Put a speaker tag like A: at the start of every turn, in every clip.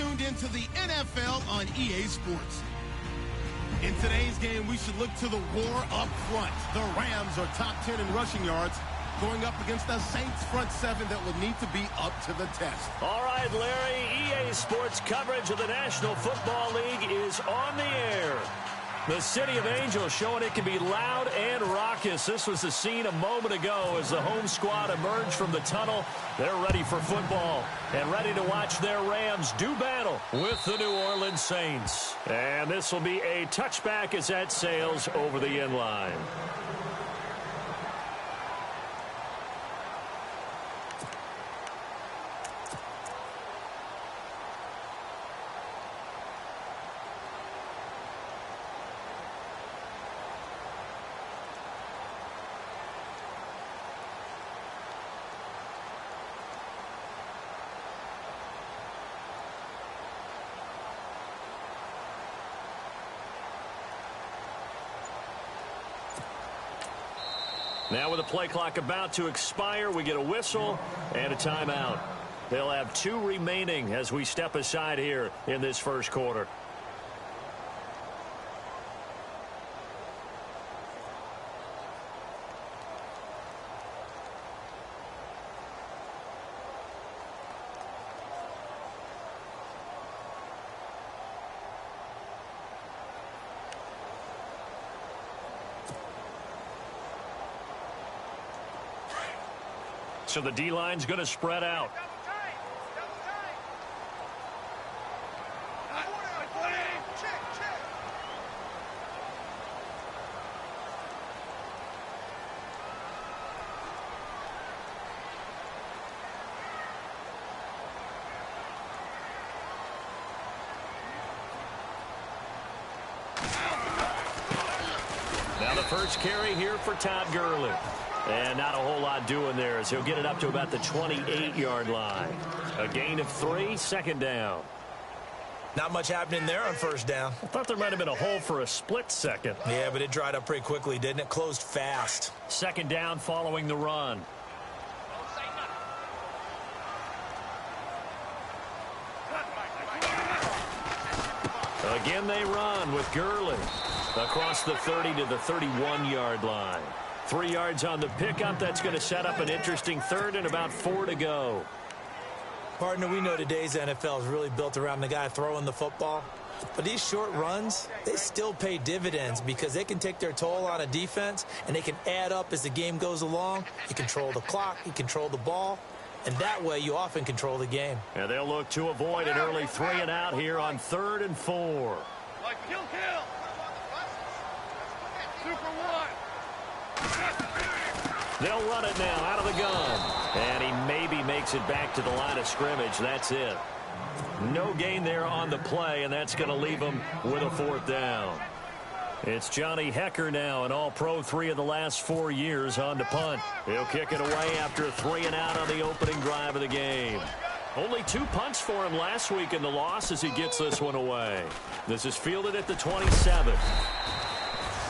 A: tuned into the NFL on EA Sports. In today's game, we should look to the war up front. The Rams are top 10 in rushing yards, going up against the Saints front seven that will need to be up to the test.
B: All right, Larry, EA Sports coverage of the National Football League is on the air. The City of Angels showing it can be loud and raucous. This was the scene a moment ago as the home squad emerged from the tunnel. They're ready for football and ready to watch their Rams do battle with the New Orleans Saints. And this will be a touchback as that sails over the end line. Now with the play clock about to expire, we get a whistle and a timeout. They'll have 2 remaining as we step aside here in this first quarter. So the D-line's going to spread out. Now the first carry here for Todd Gurley. And not a whole lot doing there as he'll get it up to about the 28-yard line. A gain of 3, second down.
C: Not much happening there on first down.
B: I thought there might have been a hole for a split second.
C: Yeah, but it dried up pretty quickly, didn't it? Closed fast.
B: Second down following the run. Again they run with Gurley across the 30 to the 31-yard line. 3 yards on the pickup. That's going to set up an interesting third and about 4 to go.
C: Partner, we know today's NFL is really built around the guy throwing the football. But these short runs, they still pay dividends because they can take their toll on a defense and they can add up as the game goes along. You control the clock, you control the ball, and that way you often control the game.
B: And they'll look to avoid an early 3 and out here on 3rd and 4.
D: Kill. Super 1.
B: They'll run it now out of the gun. And he maybe makes it back to the line of scrimmage. That's it. No gain there on the play, and that's going to leave him with a 4th down. It's Johnny Hecker now, an all-pro 3 of the last 4 years on the punt. He'll kick it away after a 3 and out on the opening drive of the game. Only 2 punts for him last week in the loss as he gets this one away. This is fielded at the 27.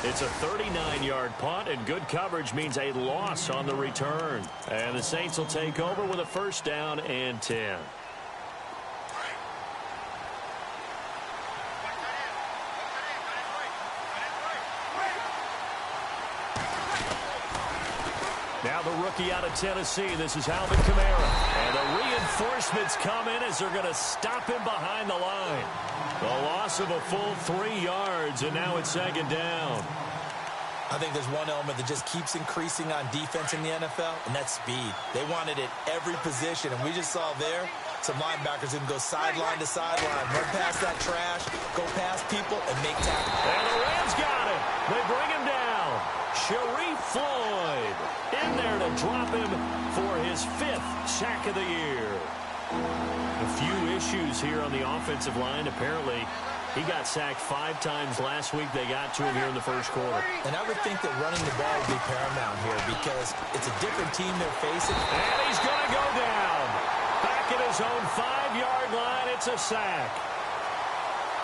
B: It's a 39-yard punt, and good coverage means a loss on the return. And the Saints will take over with a 1st down and 10. Now the rookie out of Tennessee, this is Alvin Kamara. And the reinforcements come in as they're going to stop him behind the line. The loss of a full 3 yards, and now it's 2nd down.
C: I think there's one element that just keeps increasing on defense in the NFL, and that's speed. They want it at every position, and we just saw there some linebackers who can go sideline to sideline, run past that trash, go past people, and make tackles.
B: And the Rams got him. They bring him down. Sharif Floyd in there to drop him for his 5th sack of the year. A few issues here on the offensive line. Apparently, he got sacked 5 times last week. They got to him here in the first quarter.
C: And I would think that running the ball would be paramount here because it's a different team they're facing.
B: And he's going to go down. Back at his own 5-yard line, it's a sack.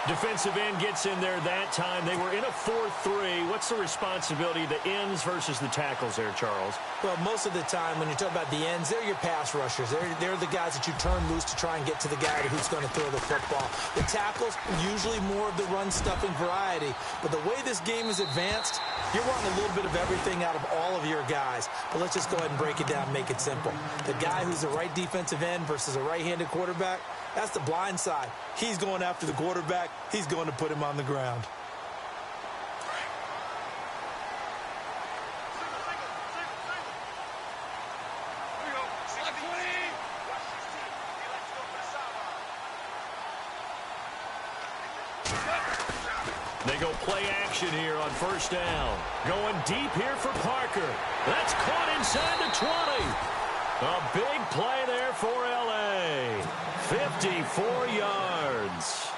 B: Defensive end gets in there that time. They were in a 4-3. What's the responsibility of the ends versus the tackles there, Charles?
C: Well, most of the time when you talk about the ends, they're your pass rushers. They're the guys that you turn loose to try and get to the guy who's going to throw the football. The tackles, usually more of the run-stuffing variety. But the way this game is advanced, you're wanting a little bit of everything out of all of your guys. But let's just go ahead and break it down and make it simple. The guy who's the right defensive end versus a right-handed quarterback, that's the blind side. He's going after the quarterback. He's going to put him on the ground.
B: They go play action here on first down. Going deep here for Parker. That's caught inside the 20. A big play there for L.A. 54 yards.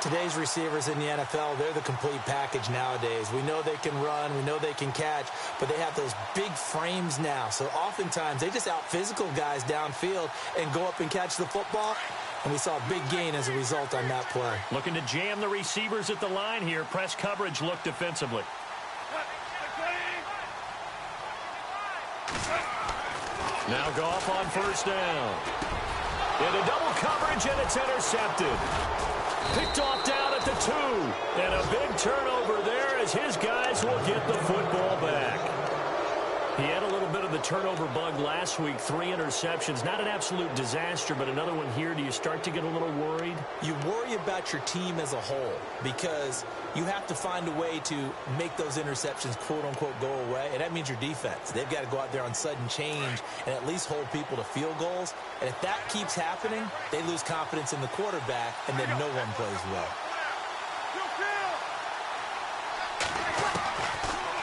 C: Today's receivers in the NFL, they're the complete package nowadays. We know they can run, we know they can catch, but they have those big frames now. So oftentimes they just out-physical guys downfield and go up and catch the football. And we saw a big gain as a result on that play.
B: Looking to jam the receivers at the line here. Press coverage look defensively. Now Goff on first down. Into double coverage, and it's intercepted. Picked off down at the 2. And a big turnover there as his guys will get the football back. He had a little bit of the turnover bug last week. 3 interceptions. Not an absolute disaster, but another one here. Do you start to get a little worried?
C: You worry about your team as a whole because you have to find a way to make those interceptions, quote-unquote, go away. And that means your defense. They've got to go out there on sudden change and at least hold people to field goals. And if that keeps happening, they lose confidence in the quarterback, and then no one plays well.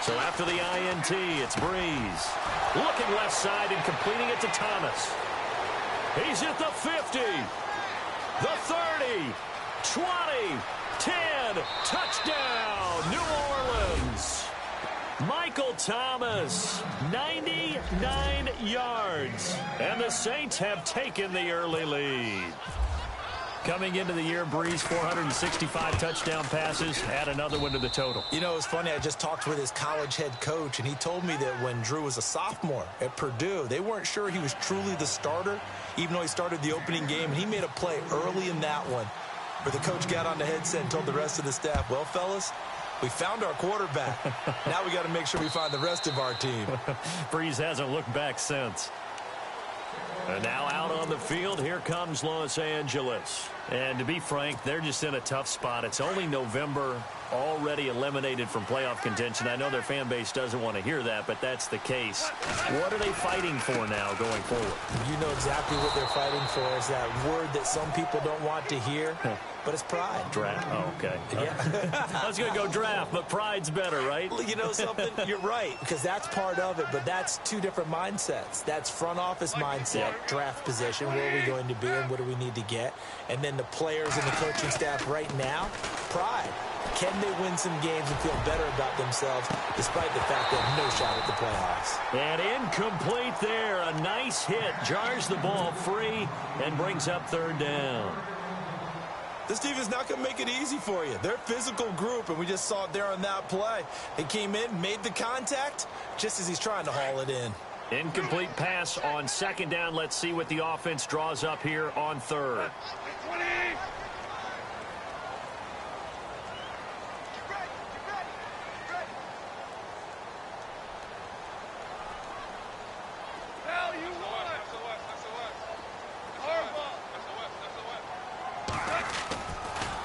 B: So after the INT, it's Breeze. Looking left side and completing it to Thomas. He's at the 50, the 30, 20, 10, touchdown, New Orleans. Michael Thomas, 99 yards, and the Saints have taken the early lead. Coming into the year, Breeze, 465 touchdown passes. Add another one to the total.
C: You know, it's funny. I just talked with his college head coach, and he told me that when Drew was a sophomore at Purdue, they weren't sure he was truly the starter, even though he started the opening game. And he made a play early in that one where the coach got on the headset and told the rest of the staff, well, fellas, we found our quarterback. Now we got to make sure we find the rest of our team.
B: Breeze hasn't looked back since. And now out on the field, here comes Los Angeles. And to be frank, they're just in a tough spot. It's only November, already eliminated from playoff contention. I know their fan base doesn't want to hear that, but that's the case. What are they fighting for now going forward?
C: You know exactly what they're fighting for. Is that word that some people don't want to hear, but it's pride.
B: Draft. Oh, okay.
C: Yeah.
B: I was going to go draft, but pride's better, right?
C: Well, you know something? You're right, because that's part of it, but that's two different mindsets. That's front office mindset, draft position, where are we going to be and what do we need to get? And then the players and the coaching staff right now, pride. Can they win some games and feel better about themselves despite the fact they have no shot at the playoffs?
B: And incomplete there. A nice hit. Jars the ball free and brings up third down.
C: This team is not going to make it easy for you. They're a physical group, and we just saw it there on that play. They came in, made the contact, just as he's trying to haul it in.
B: Incomplete pass on second down. Let's see what the offense draws up here on third.
D: 20.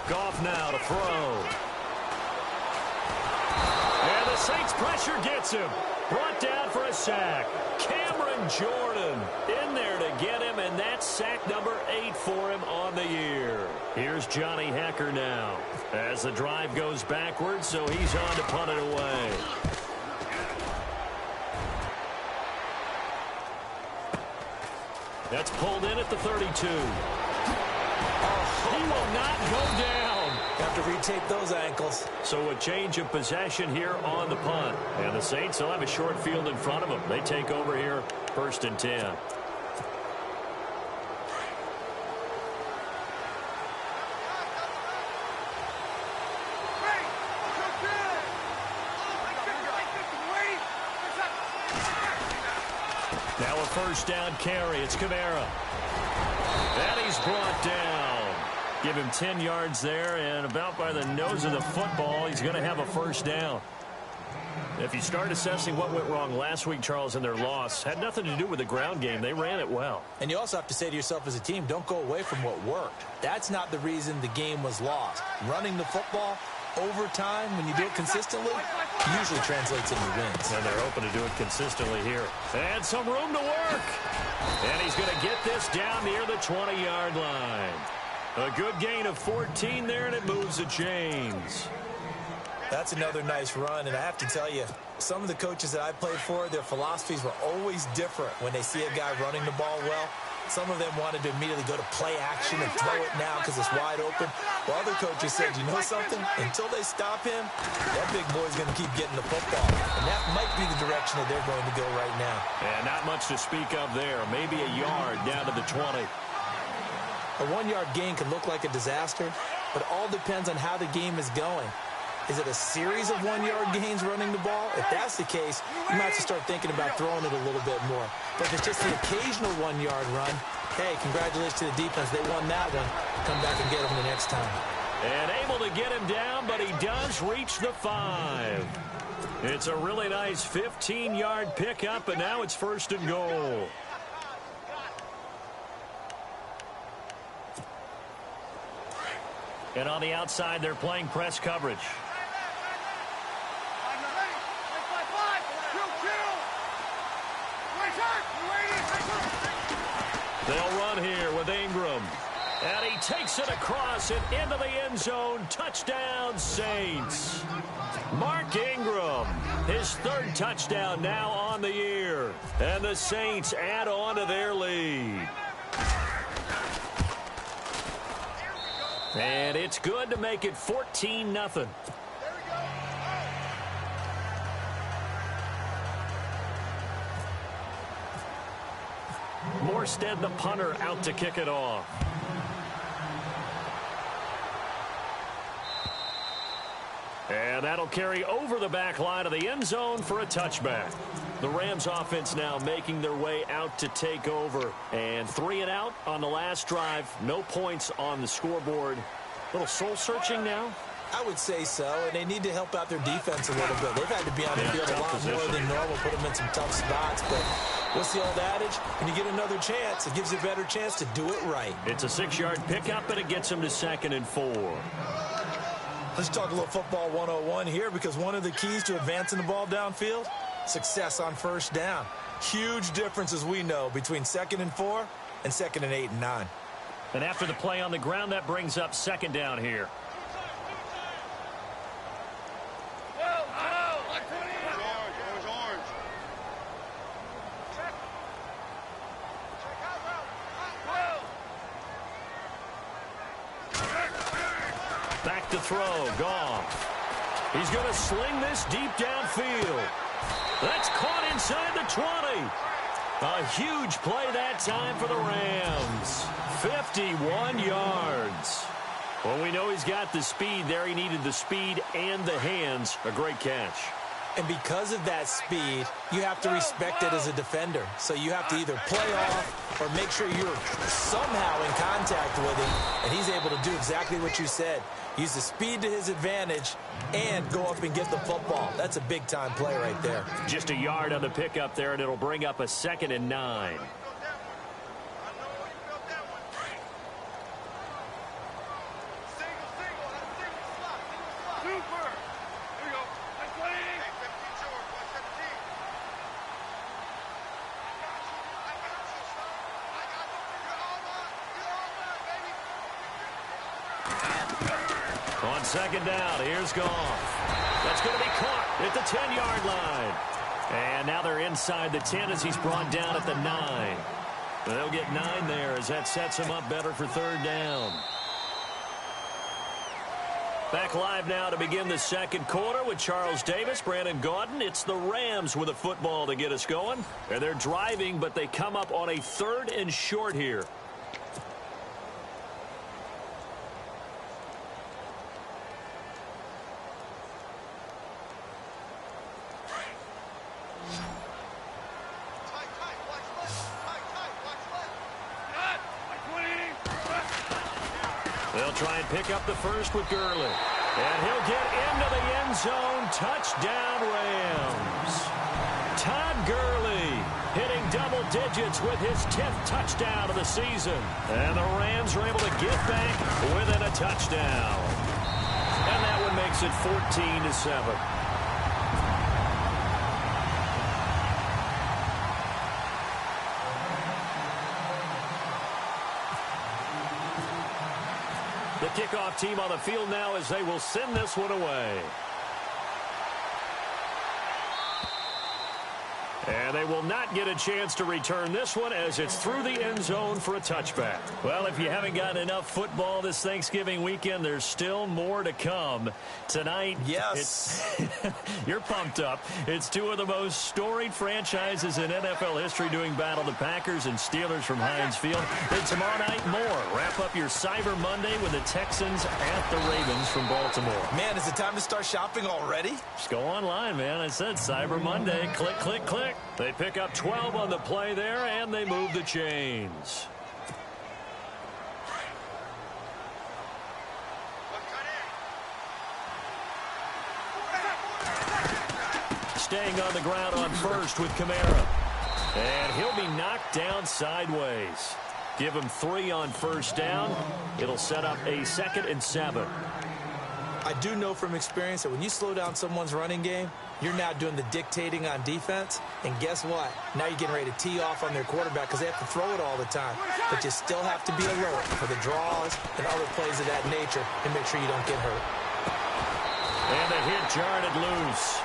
B: Goff now to throw. And the Saints pressure gets him. Brought down for a sack. Cameron Jordan in there to get him, and that's sack number 8 for him on the year. Here's Johnny Hecker now as the drive goes backwards, so he's on to punt it away. That's pulled in at the 32. He will not go down.
C: Have to retake those ankles.
B: So a change of possession here on the punt. And the Saints will have a short field in front of them. They take over here, 1st and 10. first down carry. It's Kamara. And he's brought down. Give him 10 yards there, and about by the nose of the football, he's going to have a first down. If you start assessing what went wrong last week, Charles, in their loss, had nothing to do with the ground game. They ran it well.
C: And you also have to say to yourself as a team, don't go away from what worked. That's not the reason the game was lost. Running the football over time, when you do it consistently, usually translates into wins.
B: And they're open to do it consistently here. And some room to work. And he's going to get this down near the 20-yard line. A good gain of 14 there, and it moves the chains.
C: That's another nice run, and I have to tell you, some of the coaches that I played for, their philosophies were always different when they see a guy running the ball well. Some of them wanted to immediately go to play action and throw it now because it's wide open. While other coaches said, you know something? Until they stop him, that big boy's going to keep getting the football. And that might be the direction that they're going to go right now.
B: And not much to speak of there. Maybe a yard down to the 20.
C: A 1-yard gain can look like a disaster, but it all depends on how the game is going. Is it a series of 1-yard gains running the ball? If that's the case, you might have to start thinking about throwing it a little bit more. But if it's just the occasional 1-yard run, hey, congratulations to the defense. They won that one. Come back and get them the next time.
B: And able to get him down, but he does reach the 5. It's a really nice 15-yard pickup, and now it's first and goal. And on the outside, they're playing press coverage. They'll run here with Ingram. And he takes it across and into the end zone. Touchdown, Saints. Mark Ingram, his third touchdown now on the year. And the Saints add on to their lead. And it's good to make it 14-0. Morstead, the punter, out to kick it off. And that'll carry over the back line of the end zone for a touchback. The Rams offense now making their way out to take over. And 3 and out on the last drive. No points on the scoreboard. A little soul-searching now?
C: I would say so, and they need to help out their defense a little bit. They've had to be on the field a lot more than normal, put them in some tough spots. But what's the old adage? When you get another chance, it gives you a better chance to do it right.
B: It's a 6-yard pickup, and it gets them to 2nd and 4.
C: Let's talk a little football 101 here, because one of the keys to advancing the ball downfield, success on first down. Huge difference, as we know, between 2nd and 4 and 2nd and 8 and 9.
B: And after the play on the ground, that brings up 2nd down here. Back to throw, Goff. He's going to sling this deep downfield. That's caught inside the 20. A huge play that time for the Rams. 51 yards. Well, we know he's got the speed there. He needed the speed and the hands. A great catch.
C: And because of that speed, you have to respect it as a defender. So you have to either play off or make sure you're somehow in contact with him, and he's able to do exactly what you said. Use the speed to his advantage and go up and get the football. That's a big-time play right there.
B: Just a yard on the pickup there, and it'll bring up a 2nd and 9. On 2nd down, here's Goff. That's going to be caught at the 10-yard line. And now they're inside the 10 as he's brought down at the 9. They'll get 9 there as that sets him up better for 3rd down. Back live now to begin the 2nd quarter with Charles Davis, Brandon Gaudin. It's the Rams with a football to get us going. And they're driving, but they come up on a 3rd and short here. They'll try and pick up the first with Gurley. And he'll get into the end zone. Touchdown, Rams. Todd Gurley hitting double digits with his 10th touchdown of the season. And the Rams are able to get back within a touchdown. And that one makes it 14-7. The kickoff team on the field now as they will send this one away. And they will not get a chance to return this one as it's through the end zone for a touchback. Well, if you haven't gotten enough football this Thanksgiving weekend, there's still more to come. Tonight,
C: yes,
B: you're pumped up. It's two of the most storied franchises in NFL history doing battle, the Packers and Steelers from Heinz Field. Then tomorrow night, more. Wrap up your Cyber Monday with the Texans at the Ravens from Baltimore.
C: Man, is it time to start shopping already?
B: Just go online, man. I said Cyber Monday. Click, click, click. They pick up 12 on the play there, and they move the chains. Staying on the ground on first with Kamara. And he'll be knocked down sideways. Give him 3 on first down. It'll set up a 2nd and 7.
C: I do know from experience that when you slow down someone's running game, you're now doing the dictating on defense. And guess what? Now you're getting ready to tee off on their quarterback because they have to throw it all the time. But you still have to be alert for the draws and other plays of that nature and make sure you don't get hurt.
B: And the hit jarred it loose.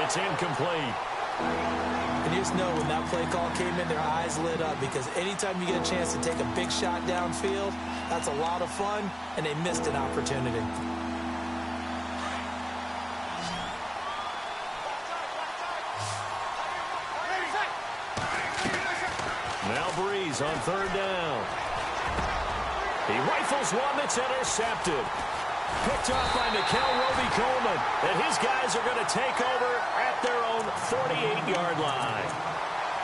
B: It's incomplete.
C: And you just know when that play call came in, their eyes lit up because anytime you get a chance to take a big shot downfield, that's a lot of fun, and they missed an opportunity.
B: Now Breeze on 3rd down. He rifles one that's intercepted. Picked off by Nickel Roby-Coleman. And his guys are going to take over at their own 48-yard line.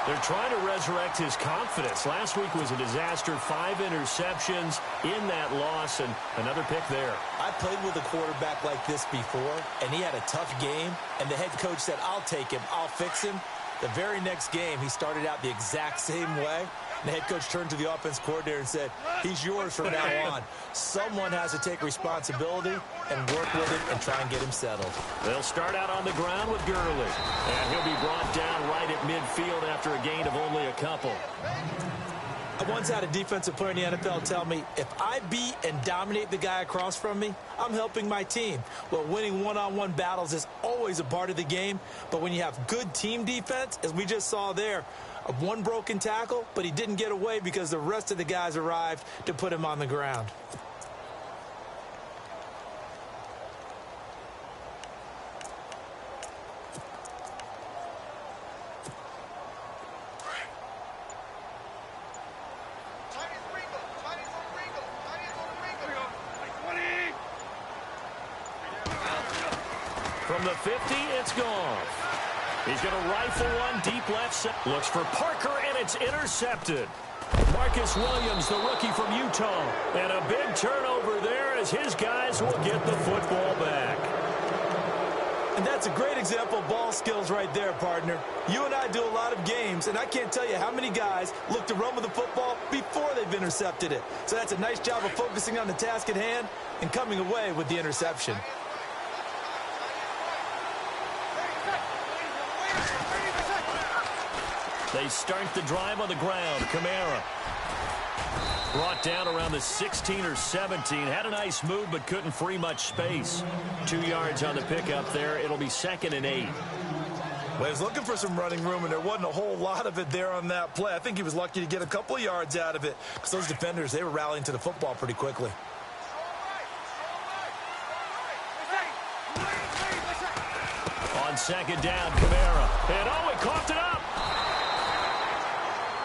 B: They're trying to resurrect his confidence. Last week was a disaster. 5 interceptions in that loss, and another pick there.
C: I played with a quarterback like this before, and he had a tough game, and the head coach said, I'll take him, I'll fix him. The very next game, he started out the exact same way. And the head coach turned to the offense coordinator and said, he's yours from now on. Someone has to take responsibility and work with him and try and get him settled.
B: They'll start out on the ground with Gurley. And he'll be brought down right at midfield after a gain of only a couple.
C: I once had a defensive player in the NFL tell me, if I beat and dominate the guy across from me, I'm helping my team. Well, winning one-on-one battles is always a part of the game, but when you have good team defense, as we just saw there, one broken tackle, but he didn't get away because the rest of the guys arrived to put him on the ground.
B: From the 50, it's gone. He's going to rifle one deep left side. Looks for Parker, and it's intercepted. Marcus Williams, the rookie from Utah. And a big turnover there as his guys will get the football back.
C: And that's a great example of ball skills right there, partner. You and I do a lot of games, and I can't tell you how many guys look to run with the football before they've intercepted it. So that's a nice job of focusing on the task at hand and coming away with the interception.
B: They start the drive on the ground. Kamara brought down around the 16 or 17. Had a nice move, but couldn't free much space. 2 yards on the pickup there. It'll be 2nd and 8.
C: Well, he was looking for some running room, and there wasn't a whole lot of it there on that play. I think he was lucky to get a couple of yards out of it because those defenders, they were rallying to the football pretty quickly.
B: On 2nd down, Kamara. And he coughed it up.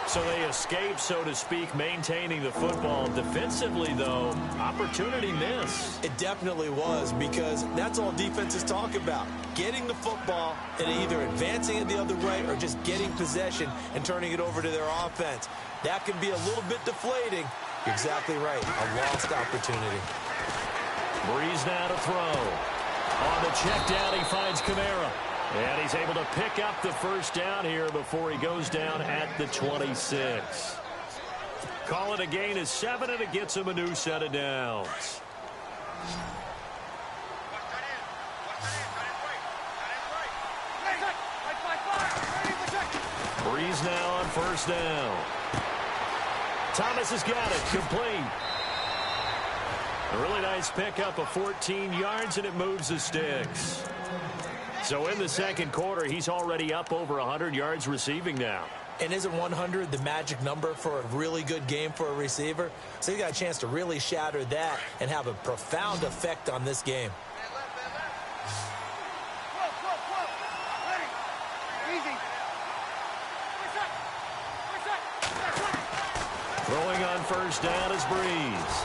B: So they escape, so to speak, maintaining the football. Defensively, though, opportunity miss.
C: It definitely was, because that's all defenses talk about. Getting the football and either advancing it the other way or just getting possession and turning it over to their offense. That can be a little bit deflating. You're exactly right. A lost opportunity.
B: Breeze now to throw. On the check down, he finds Kamara. And he's able to pick up the first down here before he goes down at the 26. Call it a gain of 7, and it gets him a new set of downs. Breeze now on first down. Thomas has got it. Complete. A really nice pickup of 14 yards, and it moves the sticks. So in the second quarter, he's already up over 100 yards receiving now.
C: And isn't 100 the magic number for a really good game for a receiver? So you got a chance to really shatter that and have a profound effect on this game.
B: Throwing on first down is Breeze.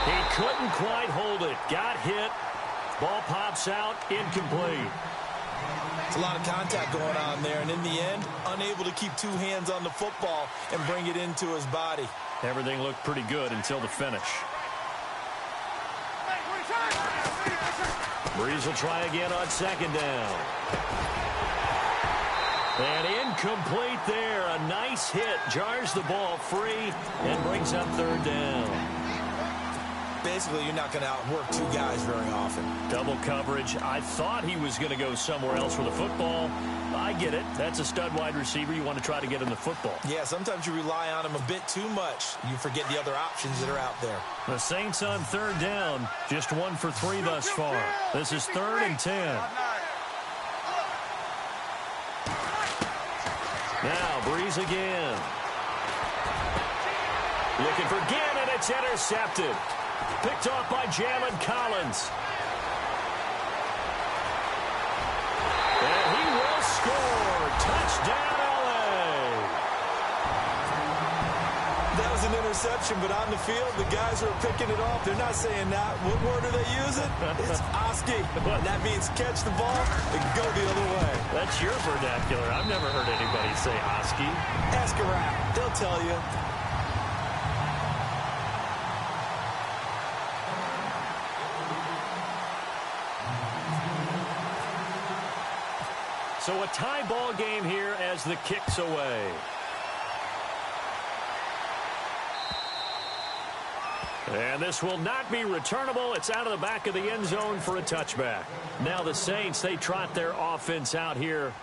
B: He couldn't quite hold it. Got hit. Ball pops out. Incomplete.
C: It's a lot of contact going on there, and in the end, unable to keep two hands on the football and bring it into his body.
B: Everything looked pretty good until the finish. Breeze will try again on second down. And incomplete there. A nice hit. Jars the ball free and brings up third down.
C: Basically, you're not going to outwork two guys very often.
B: Double coverage. I thought he was going to go somewhere else for the football. I get it. That's a stud wide receiver. You want to try to get him the football.
C: Yeah, sometimes you rely on him a bit too much. You forget the other options that are out there.
B: The Saints on third down. Just 1 for 3 thus far. This is 3rd and 10. Now, Breeze again. Looking for Gann, and it's intercepted. Picked off by Jalen Collins. And he will score. Touchdown, LA.
C: That was an interception, but on the field, the guys who are picking it off, they're not saying that. What word are they using? It's Oski. And that means catch the ball and go the other way.
B: That's your vernacular. I've never heard anybody say Oski.
C: Ask around. They'll tell you.
B: So a tie ball game here as the kick's away. And this will not be returnable. It's out of the back of the end zone for a touchback. Now the Saints, they trot their offense out here.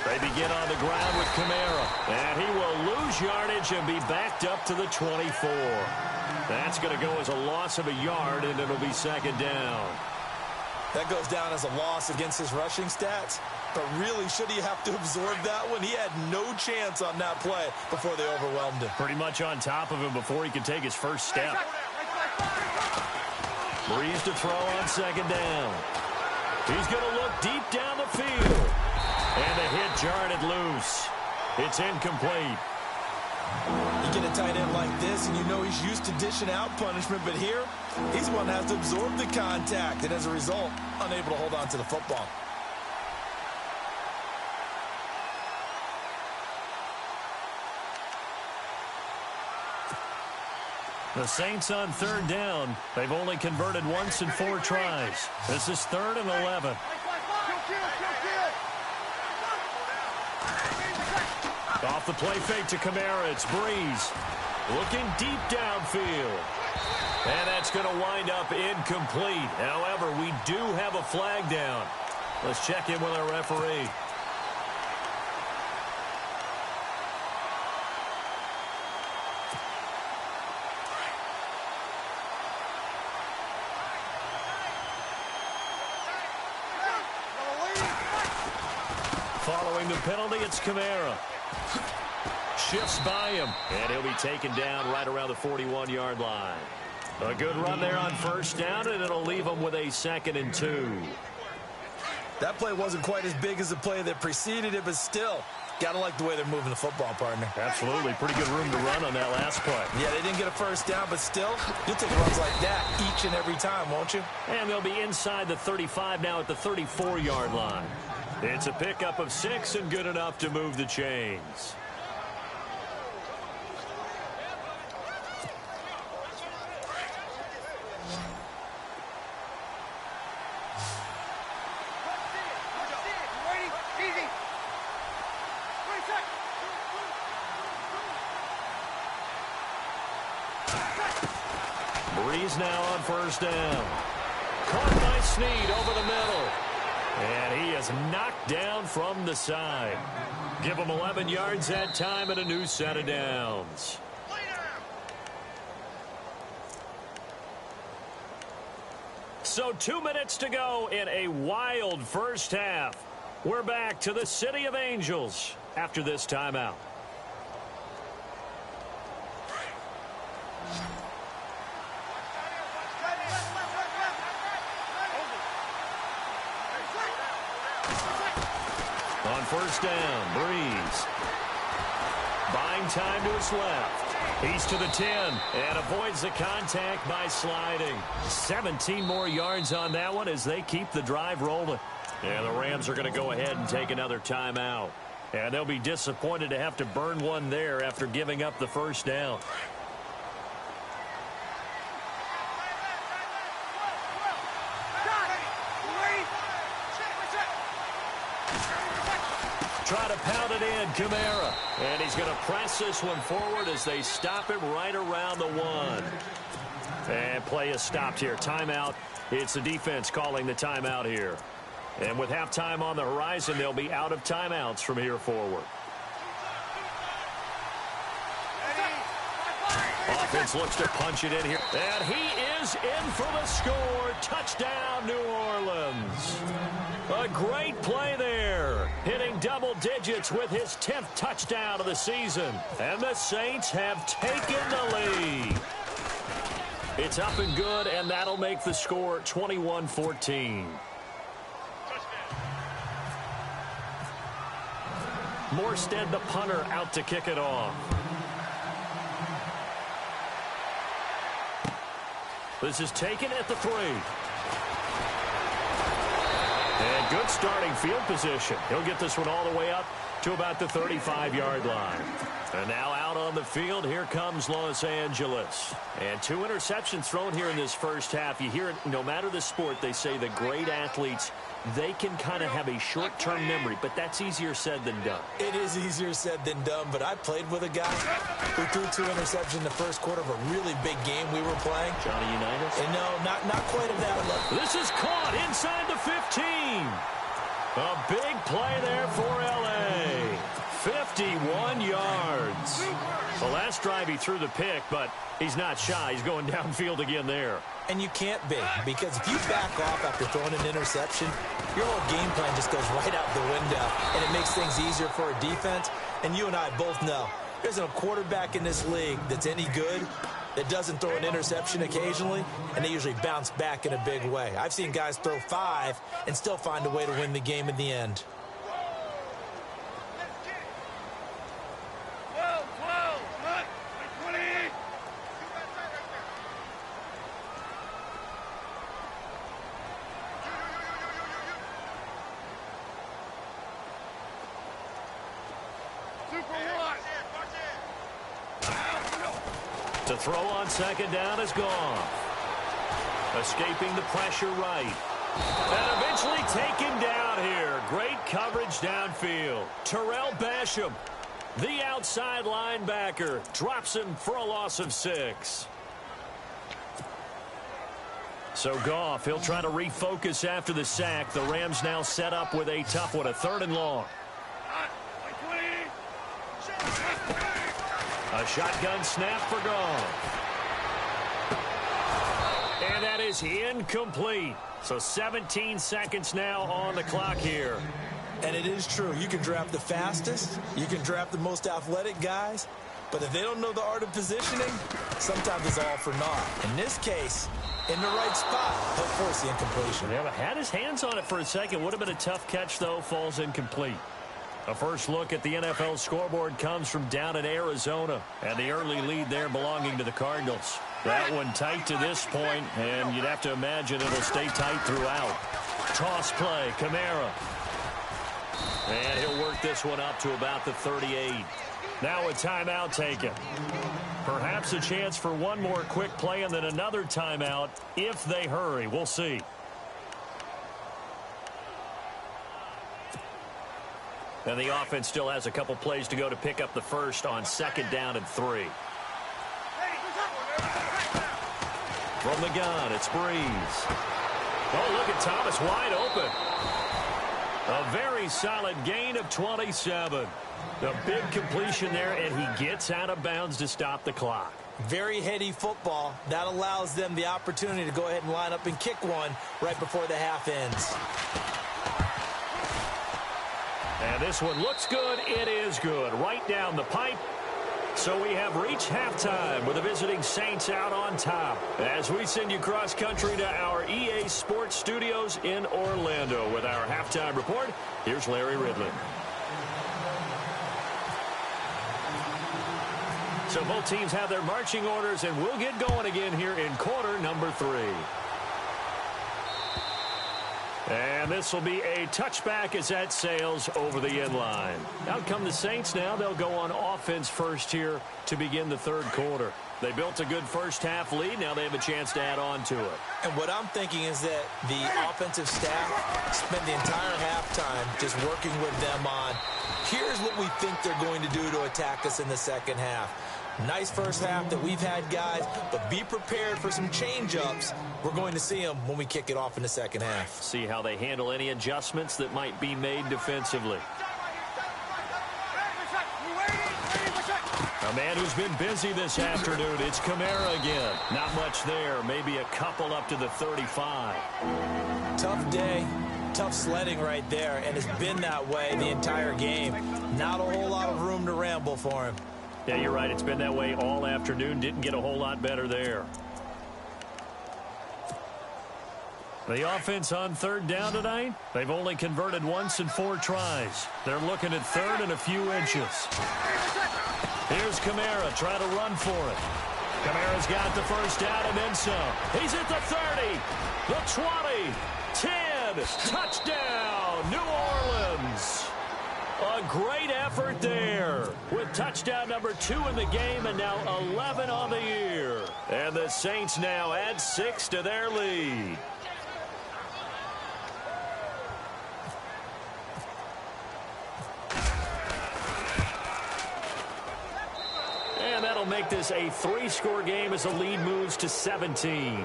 B: They begin on the ground with Kamara. And he will lose yardage and be backed up to the 24. That's going to go as a loss of a yard, and it'll be second down.
C: That goes down as a loss against his rushing stats. But really, should he have to absorb that one? He had no chance on that play before they overwhelmed him.
B: Pretty much on top of him before he could take his first step. Breeze to throw on second down. He's going to look deep down the field. And the hit jarred it loose. It's incomplete.
C: You get a tight end like this, and you know he's used to dishing out punishment, but here, he's the one that has to absorb the contact, and as a result, unable to hold on to the football.
B: The Saints on third down. They've only converted once in 4 tries. This is 3rd and 11. Off the play fake to Kamara, it's Breeze. Looking deep downfield. And that's going to wind up incomplete. However, we do have a flag down. Let's check in with our referee. Following the penalty, it's Kamara. Shifts by him, and he'll be taken down right around the 41-yard line. A good run there on first down, and it'll leave him with a 2nd and 2.
C: That play wasn't quite as big as the play that preceded it, but still, got to like the way they're moving the football, partner.
B: Absolutely. Pretty good room to run on that last play.
C: Yeah, they didn't get a first down, but still, you'll take runs like that each and every time, won't you?
B: And they'll be inside the 35 now at the 34-yard line. It's a pickup of 6 and good enough to move the chains. Breeze now on first down. Caught by Snead over the middle. And he is knocked down from the side. Give him 11 yards that time and a new set of downs. So 2 minutes to go in a wild first half. We're back to the City of Angels after this timeout. On first down, Breeze. Buying time to his left. He's to the 10 and avoids the contact by sliding. 17 more yards on that one as they keep the drive rolling. And the Rams are going to go ahead and take another timeout. And they'll be disappointed to have to burn one there after giving up the first down. Try to pound it in, Kamara. And he's going to press this one forward as they stop him right around the 1. And play is stopped here. Timeout. It's the defense calling the timeout here. And with halftime on the horizon, they'll be out of timeouts from here forward. Offense looks to punch it in here. And he is in for the score. Touchdown, New Orleans. A great play there. Hitting double digits with his 10th touchdown of the season. And the Saints have taken the lead. It's up and good, and that'll make the score 21-14. Morstead, the punter, out to kick it off. This is taken at the 3. And good starting field position. He'll get this one all the way up to about the 35-yard line. And now out on the field, here comes Los Angeles. And 2 interceptions thrown here in this first half. You hear it, no matter the sport, they say the great athletes, they can kind of have a short-term memory, but that's easier said than done.
C: It is easier said than done, but I played with a guy who threw 2 interceptions in the first quarter of a really big game we were playing.
B: Johnny Unitas?
C: And no, not quite at that level.
B: This is caught inside the 15. A big play there for L.A. 51 yards. The last drive he threw the pick, but he's not shy. He's going downfield again there.
C: And you can't be, because if you back off after throwing an interception, your whole game plan just goes right out the window, and it makes things easier for a defense. And you and I both know there's a quarterback in this league that's any good that doesn't throw an interception occasionally, and they usually bounce back in a big way. I've seen guys throw 5 and still find a way to win the game in the end.
B: To throw on second down is gone. Escaping the pressure right. And eventually taken down here. Great coverage downfield. Terrell Basham, the outside linebacker, drops him for a loss of 6. So Goff, he'll try to refocus after the sack. The Rams now set up with a tough one, a 3rd and long. A shotgun snap for Goff. And that is incomplete. So 17 seconds now on the clock here.
C: And it is true. You can draft the fastest. You can draft the most athletic guys. But if they don't know the art of positioning, sometimes it's all for naught. In this case, in the right spot, he'll force the incompletion.
B: Yeah, but had his hands on it for a second. Would have been a tough catch, though. Falls incomplete. A first look at the NFL scoreboard comes from down in Arizona. And the early lead there belonging to the Cardinals. That one tight to this point, and you'd have to imagine it'll stay tight throughout. Toss play, Kamara. And he'll work this one up to about the 38. Now a timeout taken. Perhaps a chance for one more quick play and then another timeout if they hurry. We'll see. And the offense still has a couple plays to go to pick up the first on 2nd down and 3. From the gun, it's Breeze. Oh, look at Thomas wide open. A very solid gain of 27. A big completion there, and he gets out of bounds to stop the clock.
C: Very heady football. That allows them the opportunity to go ahead and line up and kick one right before the half ends.
B: And this one looks good. It is good. Right down the pipe. So we have reached halftime with the visiting Saints out on top. As we send you cross-country to our EA Sports Studios in Orlando with our halftime report, here's Larry Ridley. So both teams have their marching orders, and we'll get going again here in quarter number 3. And this will be a touchback as that sails over the end line. Out come the Saints now. They'll go on offense first here to begin the 3rd quarter. They built a good first half lead. Now they have a chance to add on to it.
C: And what I'm thinking is that the offensive staff spent the entire halftime just working with them on, here's what we think they're going to do to attack us in the second half. Nice first half that we've had, guys, but be prepared for some change-ups. We're going to see them when we kick it off in the second half.
B: See how they handle any adjustments that might be made defensively. A man who's been busy this afternoon, it's Kamara again. Not much there, maybe a couple up to the 35.
C: Tough day, tough sledding right there, and it's been that way the entire game. Not a whole lot of room to ramble for him.
B: Yeah, you're right. It's been that way all afternoon. Didn't get a whole lot better there. The offense on 3rd down tonight, they've only converted once in 4 tries. They're looking at 3rd and a few inches. Here's Kamara trying to run for it. Kamara's got the first down and then some. He's at the 30, the 20, 10, touchdown, New Orleans. A great effort there with touchdown number 2 in the game and now 11 on the year. And the Saints now add 6 to their lead. And that'll make this a 3-score game as the lead moves to 17.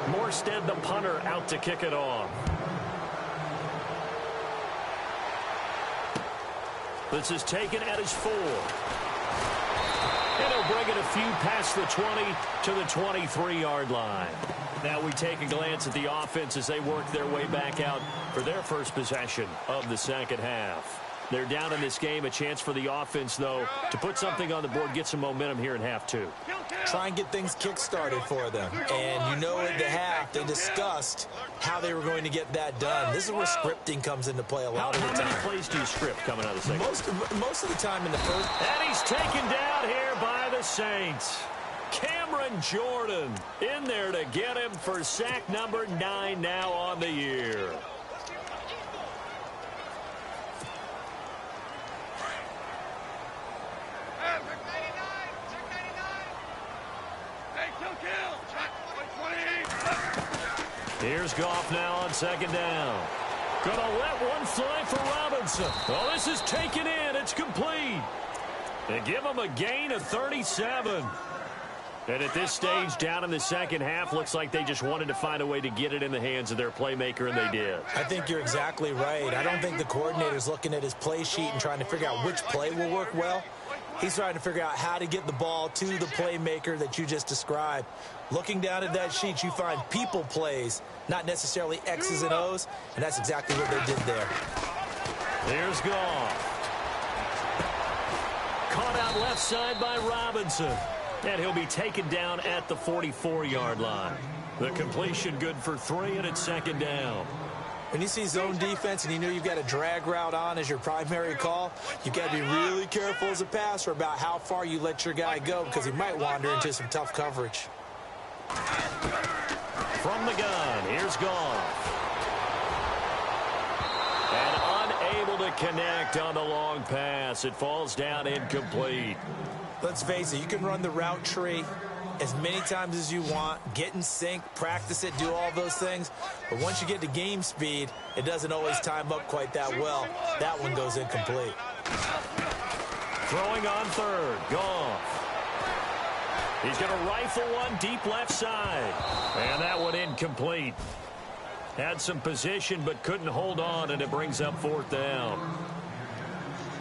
B: Morstead, the punter, out to kick it off. This is taken at his 4. And he'll bring it a few past the 20 to the 23-yard line. Now we take a glance at the offense as they work their way back out for their first possession of the second half. They're down in this game. A chance for the offense, though, to put something on the board, get some momentum here in half 2.
C: Try and get things kick-started for them. And you know at the half, they discussed how they were going to get that done. This is where scripting comes into play a lot of the time.
B: How many plays do you script coming out of the second?
C: Most of the time in the first.
B: And he's taken down here by the Saints. Cameron Jordan in there to get him for sack number 9 now on the year. Here's Goff now on 2nd down. Gonna let one fly for Robinson. Oh, this is taken in. It's complete. They give him a gain of 37. And at this stage, down in the second half, looks like they just wanted to find a way to get it in the hands of their playmaker, and they did.
C: I think you're exactly right. I don't think the coordinator's looking at his play sheet and trying to figure out which play will work well. He's trying to figure out how to get the ball to the playmaker that you just described. Looking down at that sheet, you find people plays, not necessarily X's and O's, and that's exactly what they did there.
B: Here's Goff. Caught out left side by Robinson. And he'll be taken down at the 44-yard line. The completion good for 3, and it's 2nd down.
C: When you see zone defense and you know you've got a drag route on as your primary call, you've got to be really careful as a passer about how far you let your guy go because he might wander into some tough coverage.
B: From the gun, here's Goff. And unable to connect on the long pass. It falls down incomplete.
C: Let's face it, you can run the route tree as many times as you want, get in sync, practice it, do all those things. But once you get to game speed, it doesn't always time up quite that well. That one goes incomplete.
B: Throwing on third, Goff. He's going to rifle one deep left side. And that one incomplete. Had some position but couldn't hold on, and it brings up fourth down.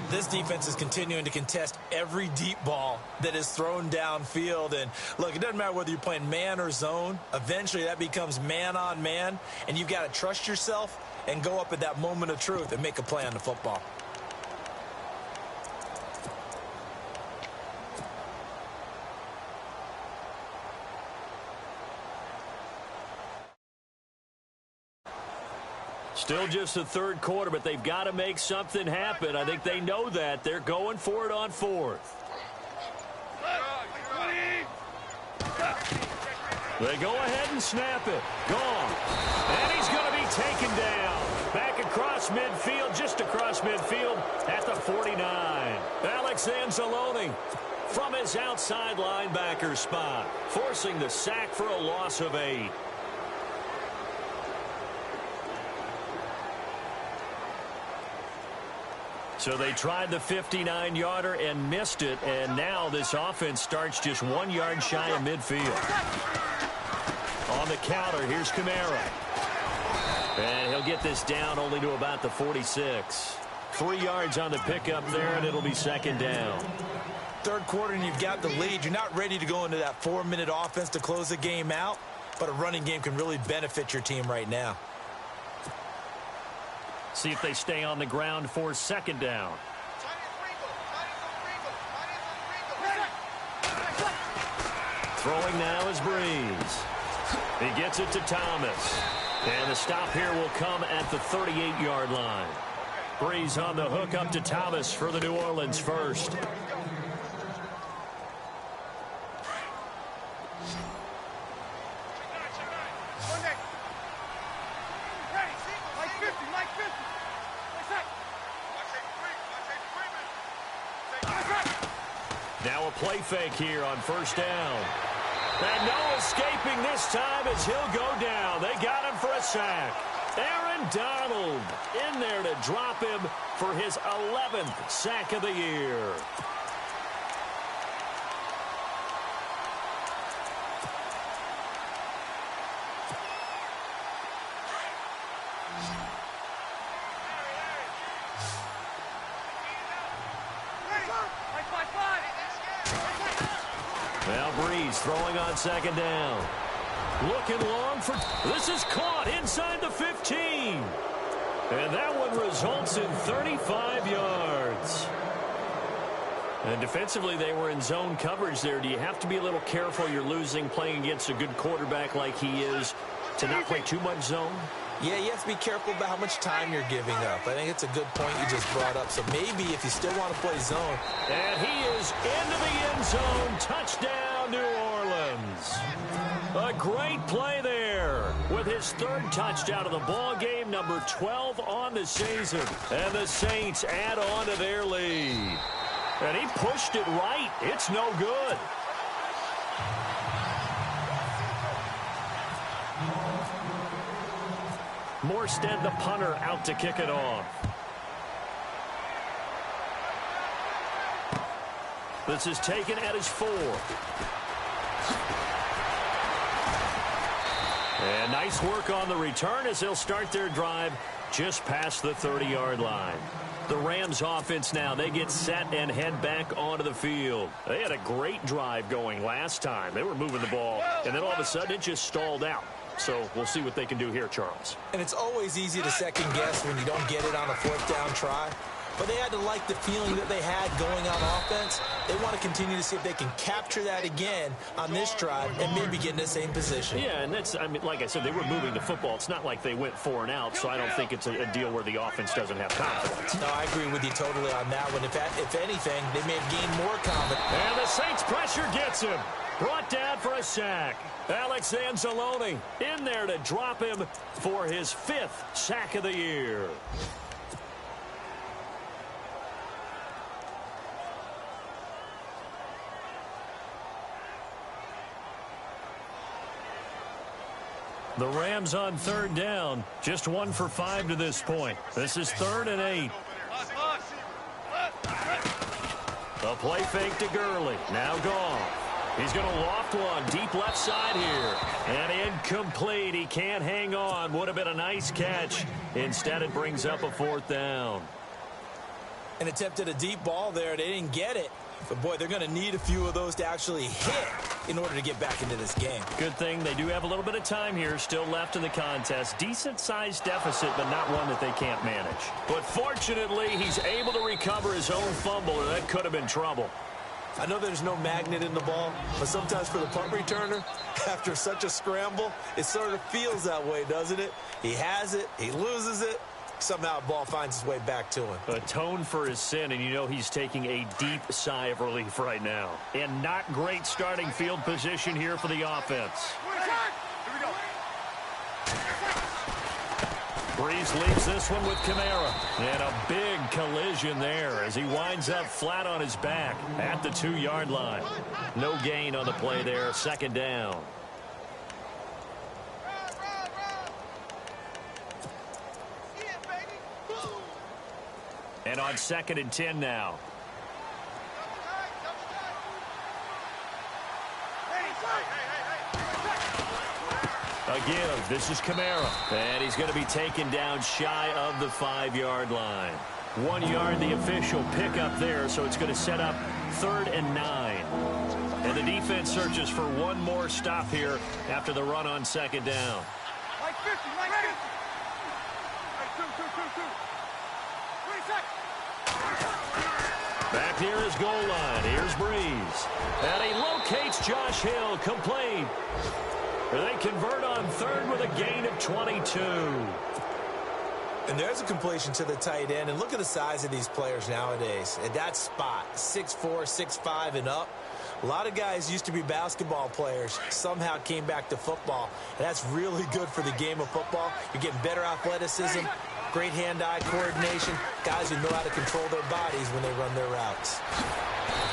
C: This defense is continuing to contest every deep ball that is thrown downfield. And, look, it doesn't matter whether you're playing man or zone. Eventually that becomes man on man, and you've got to trust yourself and go up at that moment of truth and make a play on the football.
B: Still just the third quarter, but they've got to make something happen. I think they know that. They're going for it on fourth. They go ahead and snap it. Gone. And he's going to be taken down. Back across midfield, just across midfield at the 49. Alex Anzalone from his outside linebacker spot, forcing the sack for a loss of 8. So they tried the 59-yarder and missed it, and now this offense starts just 1 yard shy of midfield. On the counter, here's Kamara. And he'll get this down only to about the 46. 3 yards on the pickup there, and it'll be second down.
C: Third quarter, and you've got the lead. You're not ready to go into that 4-minute offense to close the game out, but a running game can really benefit your team right now.
B: See if they stay on the ground for second down. Throwing now is Breeze. He gets it to Thomas. And the stop here will come at the 38-yard line. Breeze on the hook up to Thomas for the New Orleans first. Now a play fake here on first down. And no escaping this time as he'll go down. They got him for a sack. Aaron Donald in there to drop him for his 11th sack of the year. Now Breeze throwing on second down. Looking long for... This is caught inside the 15. And that one results in 35 yards. And defensively, they were in zone coverage there. Do you have to be a little careful? You're losing playing against a good quarterback like he is to not play too much zone?
C: Yeah, you have to be careful about how much time you're giving up. I think it's a good point you just brought up. So maybe if you still want to play zone.
B: And he is into the end zone. Touchdown, New Orleans. A great play there with his third touchdown of the ball game, number 12 on the season. And the Saints add on to their lead. And he pushed it right. It's no good. Morstead, the punter, out to kick it off. This is taken at his 4. And nice work on the return as they'll start their drive just past the 30-yard line. The Rams offense now, they get set and head back onto the field. They had a great drive going last time. They were moving the ball, and then all of a sudden it just stalled out. So we'll see what they can do here, Charles.
C: And it's always easy to second guess when you don't get it on a fourth down try. but they had to like the feeling that they had going on offense. They want to continue to see if they can capture that again on this drive and maybe get in the same position.
B: Yeah, and that's, I mean, like I said, they were moving the football. It's not like they went 4 and out, so I don't think it's a deal where the offense doesn't have confidence.
C: No, I agree with you totally on that one. If anything, they may have gained more confidence.
B: And the Saints pressure gets him. Brought down for a sack. Alex Anzalone in there to drop him for his 5th sack of the year. The Rams on 3rd down. Just 1 for 5 to this point. This is 3rd and 8. A play fake to Gurley. Now gone. He's going to loft one deep left side here. And incomplete. He can't hang on. Would have been a nice catch. Instead, it brings up a 4th down.
C: An attempt at a deep ball there. They didn't get it. But, boy, they're going to need a few of those to actually hit in order to get back into this game.
B: Good thing they do have a little bit of time here still left in the contest. Decent-sized deficit, but not one that they can't manage. But fortunately, he's able to recover his own fumble, and that could have been trouble.
C: I know there's no magnet in the ball, but sometimes for the punt returner, after such a scramble, it sort of feels that way, doesn't it? He has it, he loses it, somehow the ball finds its way back to him.
B: Atone for his sin, and you know he's taking a deep sigh of relief right now. And not great starting field position here for the offense.
D: Here we go.
B: Breeze leaves this one with Kamara. And a big collision there as he winds up flat on his back at the 2-yard line. No gain on the play there. 2nd down. And on 2nd and 10 now. Again, this is Kamara. And he's going to be taken down shy of the 5-yard line. 1 yard, the official pickup there, so it's going to set up 3rd and 9. And the defense searches for one more stop here after the run on 2nd down.
D: Like 50, like 50. Two. 3 seconds.
B: Back near his goal line. Here's Breeze. And he locates Josh Hill. Complete. They convert on 3rd with a gain of 22.
C: And there's a completion to the tight end. And look at the size of these players nowadays. At that spot, 6'4", 6'5", and up. A lot of guys used to be basketball players, somehow came back to football. And that's really good for the game of football. You're getting better athleticism, great hand-eye coordination, guys who know how to control their bodies when they run their routes.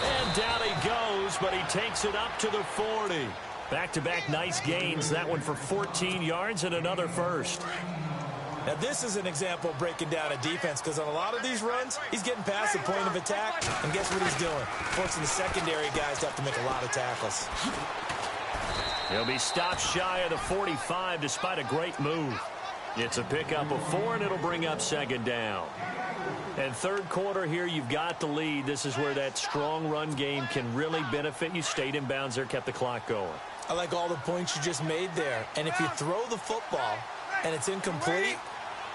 B: And down he goes, but he takes it up to the 40. Back-to-back nice gains. That one for 14 yards and another first.
C: Now, this is an example of breaking down a defense because on a lot of these runs, he's getting past the point of attack, and guess what he's doing? Forcing the secondary guys to have to make a lot of tackles.
B: He'll be stopped shy of the 45 despite a great move. It's a pickup of 4, and it'll bring up 2nd down. And 3rd quarter here, you've got the lead. This is where that strong run game can really benefit you. Stayed in bounds there, kept the clock going.
C: I like all the points you just made there. And if you throw the football and it's incomplete,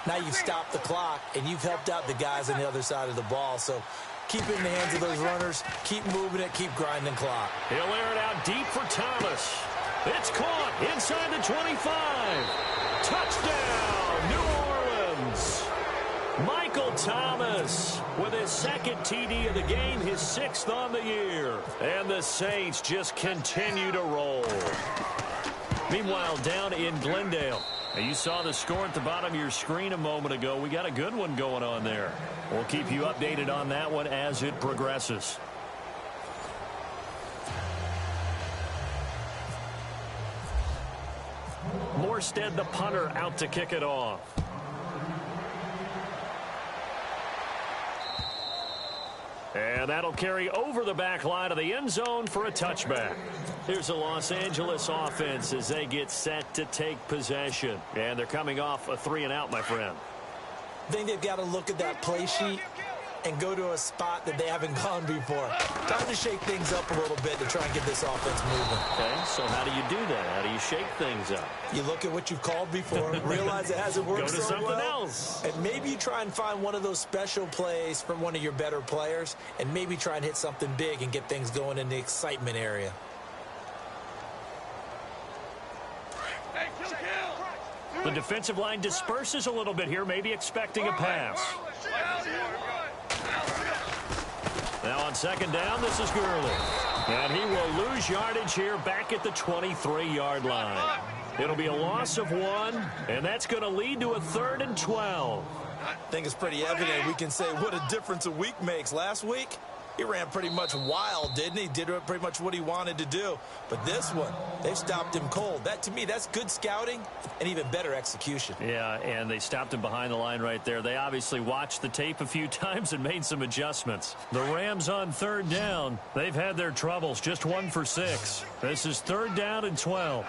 C: now you've stopped the clock and you've helped out the guys on the other side of the ball. So keep it in the hands of those runners. Keep moving it. Keep grinding clock.
B: He'll air it out deep for Thomas. It's caught inside the 25. Touchdown, New Orleans. Michael Thomas with his 2nd TD of the game, his 6th on the year. And the Saints just continue to roll. Meanwhile, down in Glendale, you saw the score at the bottom of your screen a moment ago. We got a good one going on there. We'll keep you updated on that one as it progresses. Morstead, the punter, out to kick it off. And that'll carry over the back line of the end zone for a touchback. Here's the Los Angeles offense as they get set to take possession. And they're coming off a 3-and-out, my friend.
C: I think they've got to look at that play sheet and go to a spot that they haven't gone before. Time to shake things up a little bit to try and get this offense moving.
B: Okay, so how do you do that? How do you shake things up?
C: You look at what you've called before, realize it hasn't worked
B: Go to
C: so
B: something
C: well,
B: else.
C: and maybe you try and find one of those special plays from one of your better players, and maybe try and hit something big and get things going in the excitement area.
B: The defensive line disperses a little bit here, maybe expecting a pass. Now on second down, this is Gurley. And he will lose yardage here back at the 23-yard line. It'll be a loss of 1, and that's going to lead to a 3rd and 12.
C: I think it's pretty evident. We can say what a difference a week makes. Last week, he ran pretty much wild, didn't he? Did pretty much what he wanted to do. But this one, they've stopped him cold. That, to me, that's good scouting and even better execution.
B: Yeah, and they stopped him behind the line right there. They obviously watched the tape a few times and made some adjustments. The Rams on 3rd down. They've had their troubles, just 1 for 6. This is 3rd down and 12.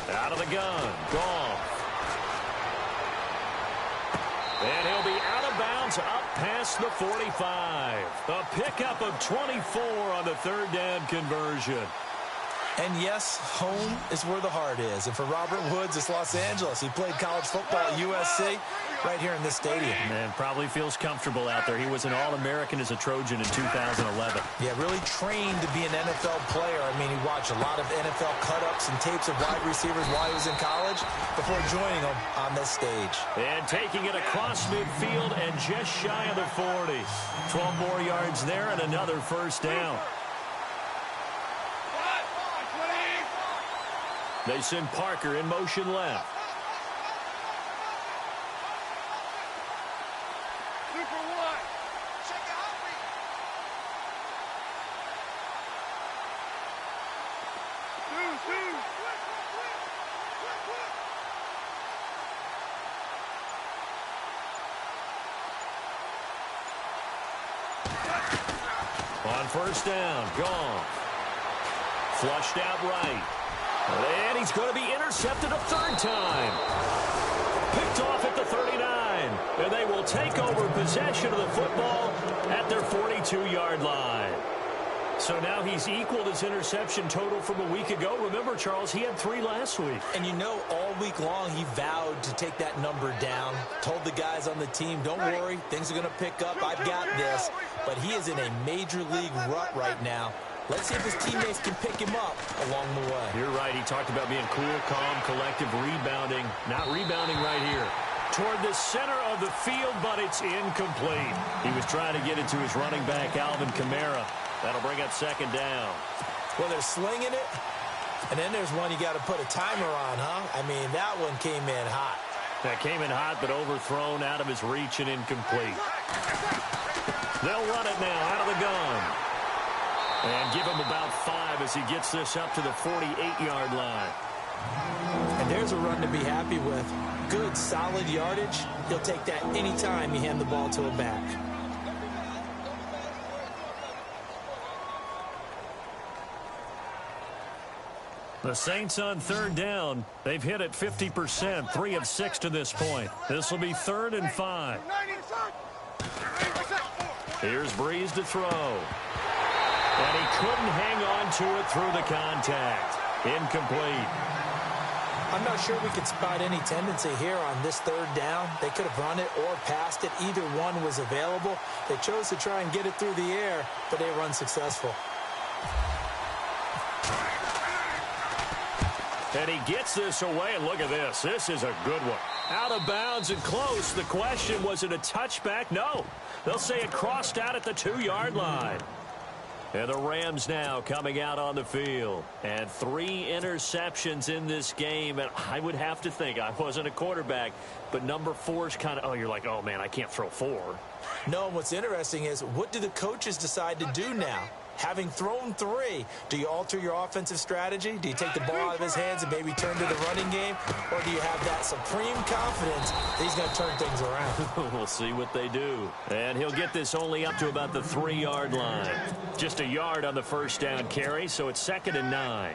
B: Out of the gun, Goff. And he'll be out of bounds up past the 45. A pickup of 24 on the 3rd down conversion.
C: And yes, home is where the heart is. And for Robert Woods, it's Los Angeles. He played college football at USC right here in this stadium.
B: And probably feels comfortable out there. He was an All-American as a Trojan in 2011.
C: Yeah, really trained to be an NFL player. I mean, he watched a lot of NFL cut-ups and tapes of wide receivers while he was in college before joining them on this stage.
B: And taking it across midfield and just shy of the 40. 12 more yards there and another 1st down. They send Parker in motion left. On 1st down, Goff. Flushed out right. And he's going to be intercepted a 3rd time. Picked off at the 39. And they will take over possession of the football at their 42-yard line. So now he's equaled his interception total from a week ago. Remember, Charles, he had 3 last week.
C: And you know, all week long, he vowed to take that number down. Told the guys on the team, don't worry, things are going to pick up. I've got this. But he is in a major league rut right now. Let's see if his teammates can pick him up along the way.
B: You're right. He talked about being cool, calm, collective, rebounding. Not rebounding right here. Toward the center of the field, but it's incomplete. He was trying to get it to his running back, Alvin Kamara. That'll bring up 2nd down.
C: Well, they're slinging it, and then there's one you got to put a timer on, huh? I mean, that one came in hot.
B: That came in hot, but overthrown, out of his reach and incomplete. They'll run it now out of the gun. And give him about 5 as he gets this up to the 48-yard line.
C: And there's a run to be happy with. Good, solid yardage. He'll take that anytime you hand the ball to a back.
B: The Saints on 3rd down. They've hit it 50%, 3 of 6 to this point. This will be 3rd and 5. Here's Breeze to throw. And he couldn't hang on to it through the contact. Incomplete.
C: I'm not sure we could spot any tendency here on this 3rd down. They could have run it or passed it. Either one was available. They chose to try and get it through the air, but they were unsuccessful.
B: And he gets this away, and look at this. This is a good one. Out of bounds and close. The question, was it a touchback? No. They'll say it crossed out at the 2-yard line. And the Rams now coming out on the field. And 3 interceptions in this game. And I would have to think, I wasn't a quarterback, but number 4 is kind of, you're like, oh, man, I can't throw 4.
C: No, what's interesting is, what do the coaches decide to do now? Having thrown 3, do you alter your offensive strategy? Do you take the ball out of his hands and maybe turn to the running game? Or do you have that supreme confidence that he's going to turn things around?
B: We'll see what they do. And he'll get this only up to about the 3-yard line. Just a yard on the 1st down carry, so it's 2nd and 9.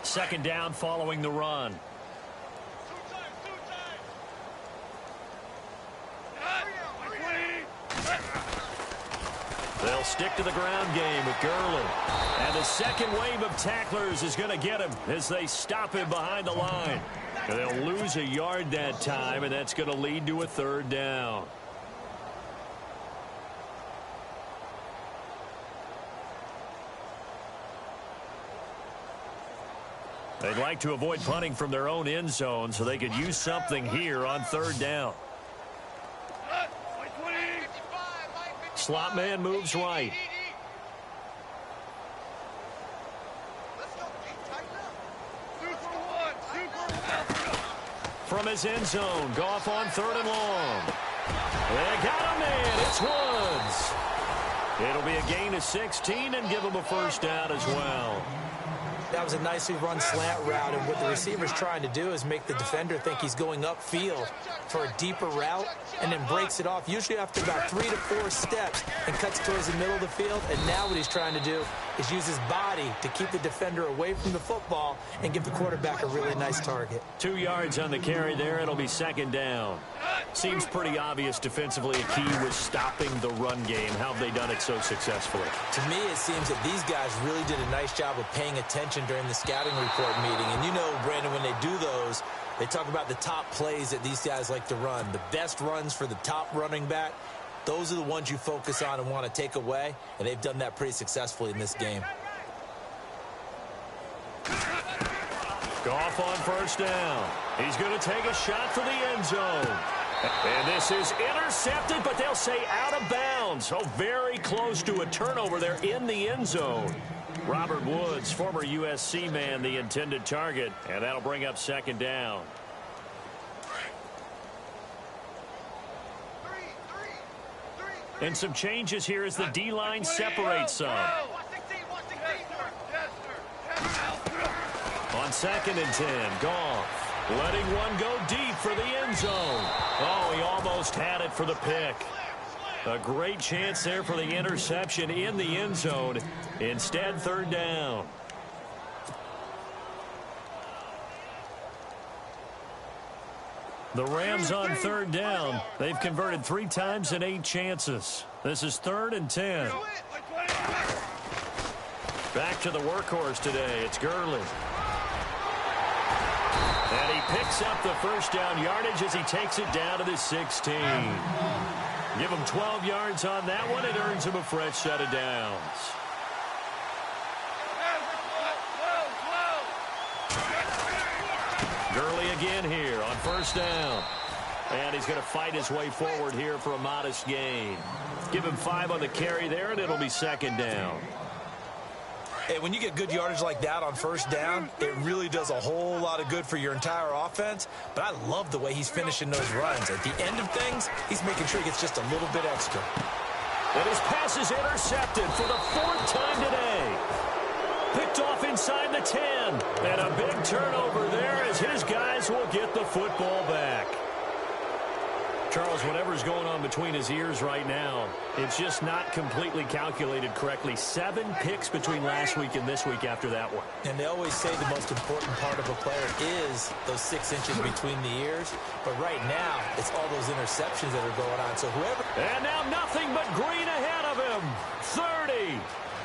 B: Second down following the run. They'll stick to the ground game with Gurley. And the second wave of tacklers is going to get him as they stop him behind the line. And they'll lose a yard that time, and that's going to lead to a third down. They'd like to avoid punting from their own end zone so they could use something here on third down. Slot man moves right. From his end zone, Goff on third and long. They got a man. It's Woods. It'll be a gain of 16 and give him a first down as well.
C: That was a nicely run slant route, and what the receiver's trying to do is make the defender think he's going upfield for a deeper route and then breaks it off, usually after about 3 to 4 steps, and cuts towards the middle of the field. And now what he's trying to do is use his body to keep the defender away from the football and give the quarterback a really nice target.
B: 2 yards on the carry there. It'll be second down. Seems pretty obvious defensively a key was stopping the run game. How have they done it so successfully?
C: To me, it seems that these guys really did a nice job of paying attention during the scouting report meeting. And you know, Brandon, when they do those, they talk about the top plays that these guys like to run. The best runs for the top running back, those are the ones you focus on and want to take away. And they've done that pretty successfully in this game.
B: Goff on first down. He's going to take a shot for the end zone. And this is intercepted, but they'll say out of bounds. Oh, very close to a turnover there in the end zone. Robert Woods, former USC man, the intended target, and that'll bring up second down. And some changes here as the D-line separates some. On second and 10, Goff letting one go deep for the end zone. Oh, he almost had it for the pick. A great chance there for the interception in the end zone. Instead, third down. The Rams on third down. They've converted 3 times in 8 chances. This is third and 10. Back to the workhorse today. It's Gurley. And he picks up the first down yardage as he takes it down to the 16. Give him 12 yards on that one. It earns him a fresh set of downs. Gurley again here on first down. And he's going to fight his way forward here for a modest gain. Give him 5 on the carry there, and it'll be second down.
C: Hey, when you get good yardage like that on first down, it really does a whole lot of good for your entire offense. But I love the way he's finishing those runs. At the end of things, he's making sure he gets just a little bit extra.
B: And his pass is intercepted for the 4th time today. Picked off inside the 10. And a big turnover there as his guys will get the football back. Charles, whatever's going on between his ears right now, it's just not completely calculated correctly. 7 picks between last week and this week after that one.
C: And they always say the most important part of a player is those 6 inches between the ears. But right now, it's all those interceptions that are going on. So whoever...
B: And now nothing but green ahead of him. 30.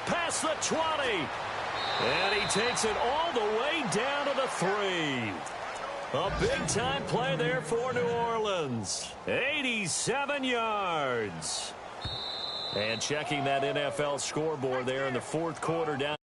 B: Past the 20. And he takes it all the way down to the 3. A big-time play there for New Orleans. 87 yards. And checking that NFL scoreboard there in the 4th quarter down.